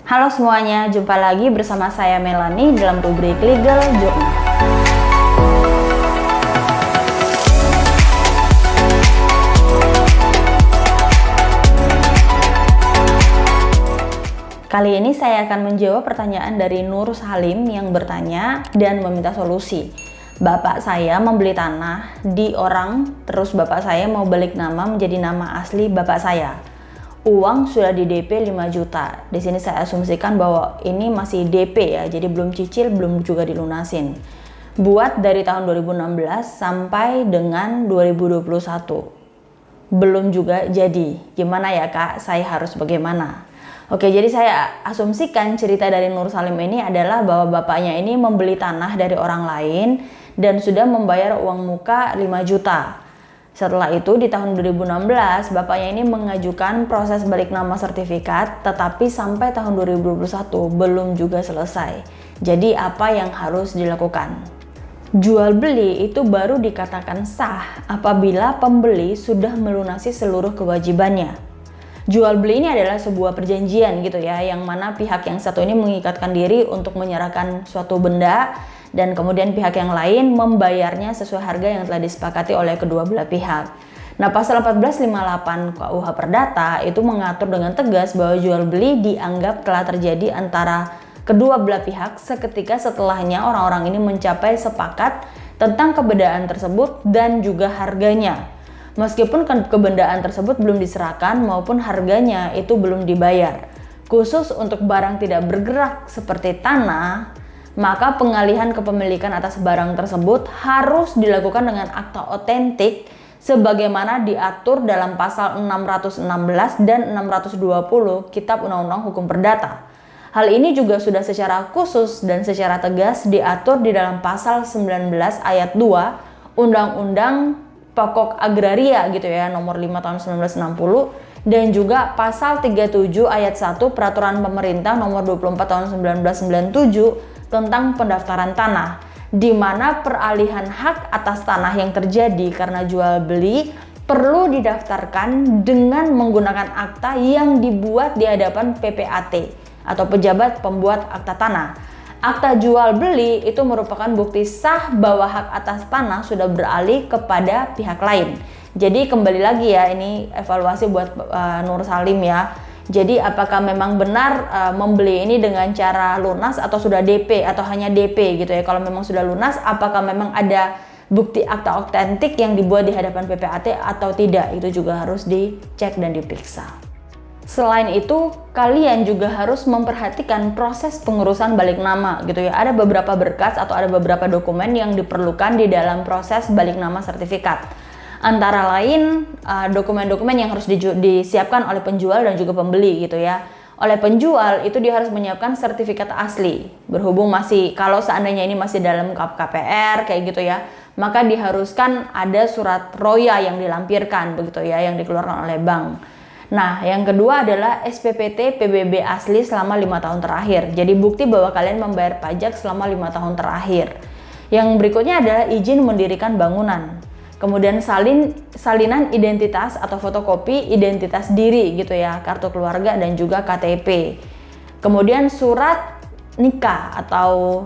Halo semuanya, jumpa lagi bersama saya Melanie dalam rubrik Legal Journal. Kali ini saya akan menjawab pertanyaan dari Nur Salim yang bertanya dan meminta solusi. Bapak saya membeli tanah di orang, terus bapak saya mau balik nama menjadi nama asli bapak saya. Uang sudah di DP 5 juta. Di sini saya asumsikan bahwa ini masih DP ya, jadi belum cicil, belum juga dilunasin. Buat dari tahun 2016 sampai dengan 2021. Belum juga jadi. Gimana ya Kak? Saya harus bagaimana? Oke, jadi saya asumsikan cerita dari Nur Salim ini adalah bahwa bapaknya ini membeli tanah dari orang lain dan sudah membayar uang muka 5 juta. Setelah itu di tahun 2016 bapaknya ini mengajukan proses balik nama sertifikat, tetapi sampai tahun 2021 belum juga selesai. Jadi apa yang harus dilakukan? Jual beli itu baru dikatakan sah apabila pembeli sudah melunasi seluruh kewajibannya. Jual beli ini adalah sebuah perjanjian gitu ya, yang mana pihak yang satu ini mengikatkan diri untuk menyerahkan suatu benda dan kemudian pihak yang lain membayarnya sesuai harga yang telah disepakati oleh kedua belah pihak. Nah, pasal 1458 KUH Perdata itu mengatur dengan tegas bahwa jual beli dianggap telah terjadi antara kedua belah pihak seketika setelahnya orang-orang ini mencapai sepakat tentang kebendaan tersebut dan juga harganya. Meskipun kebendaan tersebut belum diserahkan maupun harganya itu belum dibayar. Khusus untuk barang tidak bergerak seperti tanah, maka pengalihan kepemilikan atas barang tersebut harus dilakukan dengan akta otentik sebagaimana diatur dalam pasal 616 dan 620 Kitab Undang-Undang Hukum Perdata. Hal ini juga sudah secara khusus dan secara tegas diatur di dalam pasal 19 ayat 2 Undang-Undang Pokok Agraria gitu ya, nomor 5 tahun 1960, dan juga pasal 37 ayat 1 Peraturan Pemerintah nomor 24 tahun 1997 tentang pendaftaran tanah, di mana peralihan hak atas tanah yang terjadi karena jual beli perlu didaftarkan dengan menggunakan akta yang dibuat di hadapan PPAT atau pejabat pembuat akta tanah. Akta jual beli itu merupakan bukti sah bahwa hak atas tanah sudah beralih kepada pihak lain. Jadi kembali lagi ya, ini evaluasi buat Nur Salim ya. Jadi apakah memang benar membeli ini dengan cara lunas atau sudah DP atau hanya DP gitu ya. Kalau memang sudah lunas, apakah memang ada bukti akta otentik yang dibuat di hadapan PPAT atau tidak, itu juga harus dicek dan diperiksa. Selain itu, kalian juga harus memperhatikan proses pengurusan balik nama gitu ya. Ada beberapa berkas atau ada beberapa dokumen yang diperlukan di dalam proses balik nama sertifikat. Antara lain dokumen-dokumen yang harus disiapkan oleh penjual dan juga pembeli gitu ya. Oleh penjual itu dia harus menyiapkan sertifikat asli. Berhubung kalau seandainya ini masih dalam KPR kayak gitu ya, maka diharuskan ada surat roya yang dilampirkan begitu ya, yang dikeluarkan oleh bank. Nah, yang kedua adalah SPPT PBB asli selama 5 tahun terakhir. Jadi bukti bahwa kalian membayar pajak selama 5 tahun terakhir. Yang berikutnya adalah izin mendirikan bangunan. Kemudian salinan identitas atau fotokopi identitas diri gitu ya, kartu keluarga dan juga KTP. Kemudian surat nikah atau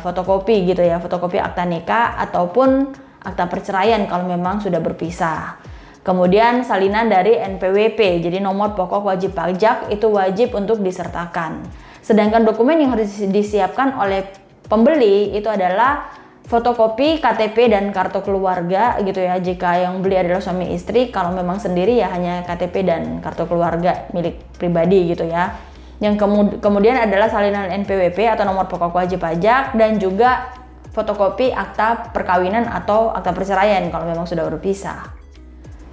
fotokopi gitu ya, fotokopi akta nikah ataupun akta perceraian kalau memang sudah berpisah. Kemudian salinan dari NPWP, jadi nomor pokok wajib pajak itu wajib untuk disertakan. Sedangkan dokumen yang harus disiapkan oleh pembeli itu adalah fotokopi KTP dan kartu keluarga gitu ya, jika yang beli adalah suami istri. Kalau memang sendiri ya hanya KTP dan kartu keluarga milik pribadi gitu ya. Yang kemudian adalah salinan NPWP atau nomor pokok wajib pajak, dan juga fotokopi akta perkawinan atau akta perceraian kalau memang sudah berpisah.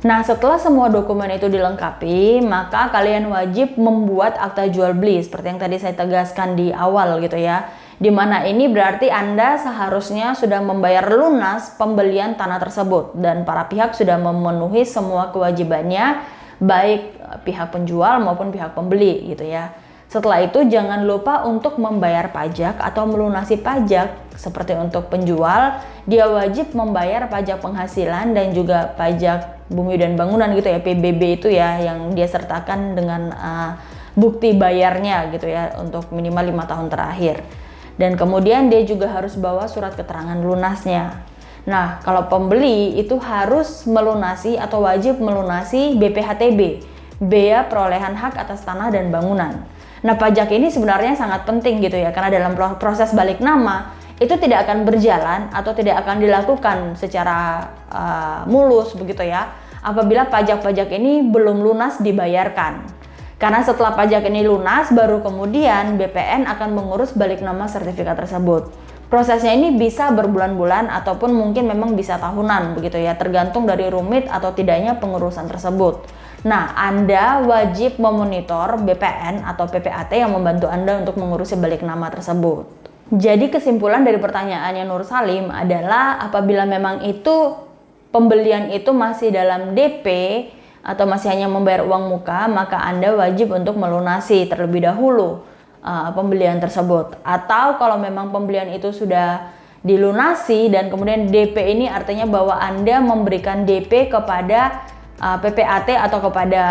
Nah, setelah semua dokumen itu dilengkapi, maka kalian wajib membuat akta jual beli seperti yang tadi saya tegaskan di awal gitu ya. Dimana ini berarti Anda seharusnya sudah membayar lunas pembelian tanah tersebut dan para pihak sudah memenuhi semua kewajibannya, baik pihak penjual maupun pihak pembeli gitu ya. Setelah itu jangan lupa untuk membayar pajak atau melunasi pajak. Seperti untuk penjual, dia wajib membayar pajak penghasilan dan juga pajak bumi dan bangunan gitu ya, PBB itu ya, yang dia sertakan dengan bukti bayarnya gitu ya untuk minimal 5 tahun terakhir. Dan kemudian dia juga harus bawa surat keterangan lunasnya. Nah, kalau pembeli itu harus melunasi atau wajib melunasi BPHTB, bea perolehan hak atas tanah dan bangunan. Nah, pajak ini sebenarnya sangat penting gitu ya, karena dalam proses balik nama itu tidak akan berjalan atau tidak akan dilakukan secara mulus begitu ya, apabila pajak-pajak ini belum lunas dibayarkan. Karena setelah pajak ini lunas, baru kemudian BPN akan mengurus balik nama sertifikat tersebut. Prosesnya ini bisa berbulan-bulan ataupun mungkin memang bisa tahunan begitu ya, tergantung dari rumit atau tidaknya pengurusan tersebut. Nah, Anda wajib memonitor BPN atau PPAT yang membantu Anda untuk mengurusi balik nama tersebut. Jadi kesimpulan dari pertanyaannya Nur Salim adalah apabila memang itu pembelian itu masih dalam DP atau masih hanya membayar uang muka, maka Anda wajib untuk melunasi terlebih dahulu pembelian tersebut. Atau kalau memang pembelian itu sudah dilunasi dan kemudian DP ini artinya bahwa Anda memberikan DP kepada PPAT atau kepada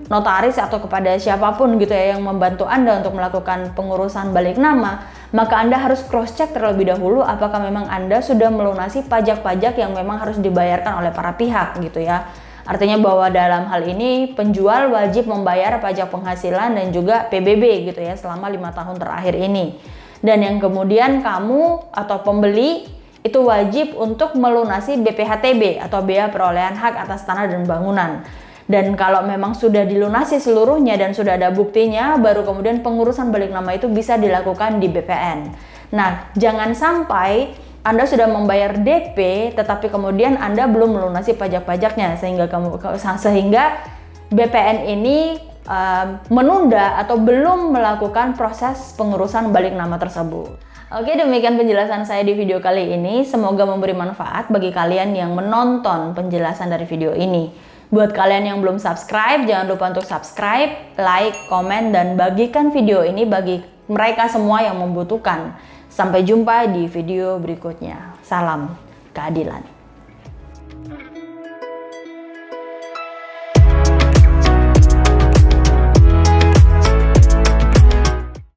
notaris atau kepada siapapun gitu ya yang membantu Anda untuk melakukan pengurusan balik nama, maka Anda harus cross check terlebih dahulu apakah memang Anda sudah melunasi pajak-pajak yang memang harus dibayarkan oleh para pihak gitu ya. Artinya bahwa dalam hal ini penjual wajib membayar pajak penghasilan dan juga PBB gitu ya selama 5 tahun terakhir ini. Dan yang kemudian kamu atau pembeli itu wajib untuk melunasi BPHTB atau bea perolehan hak atas tanah dan bangunan. Dan kalau memang sudah dilunasi seluruhnya dan sudah ada buktinya, baru kemudian pengurusan balik nama itu bisa dilakukan di BPN. Nah, jangan sampai Anda sudah membayar DP, tetapi kemudian Anda belum melunasi pajak-pajaknya, sehingga BPN ini menunda atau belum melakukan proses pengurusan balik nama tersebut. Oke, demikian penjelasan saya di video kali ini. Semoga memberi manfaat bagi kalian yang menonton penjelasan dari video ini. Buat kalian yang belum subscribe, jangan lupa untuk subscribe, like, komen, dan bagikan video ini bagi mereka semua yang membutuhkan. Sampai jumpa di video berikutnya. Salam keadilan.